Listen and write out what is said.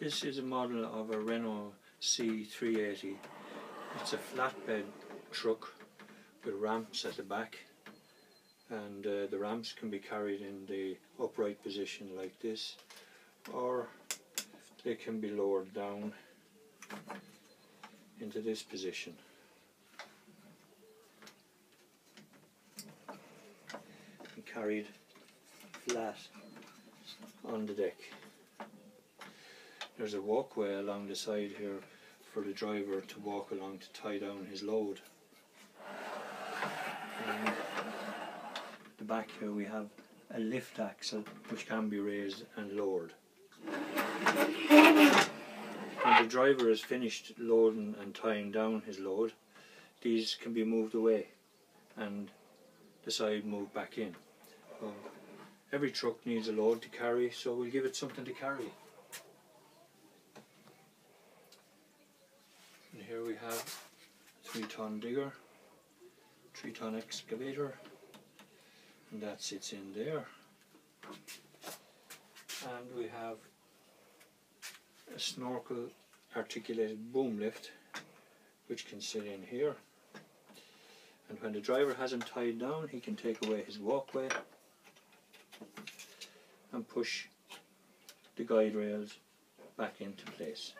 This is a model of a Renault C380. It's a flatbed truck with ramps at the back, and the ramps can be carried in the upright position like this, or they can be lowered down into this position. And carried flat on the deck. There's a walkway along the side here for the driver to walk along to tie down his load. And at the back here we have a lift axle which can be raised and lowered. When the driver has finished loading and tying down his load, these can be moved away and the side moved back in. So every truck needs a load to carry, so we'll give it something to carry. And here we have a 3-ton digger, 3-ton excavator, and that sits in there. And we have a snorkel articulated boom lift which can sit in here. And when the driver has him tied down, he can take away his walkway and push the guide rails back into place.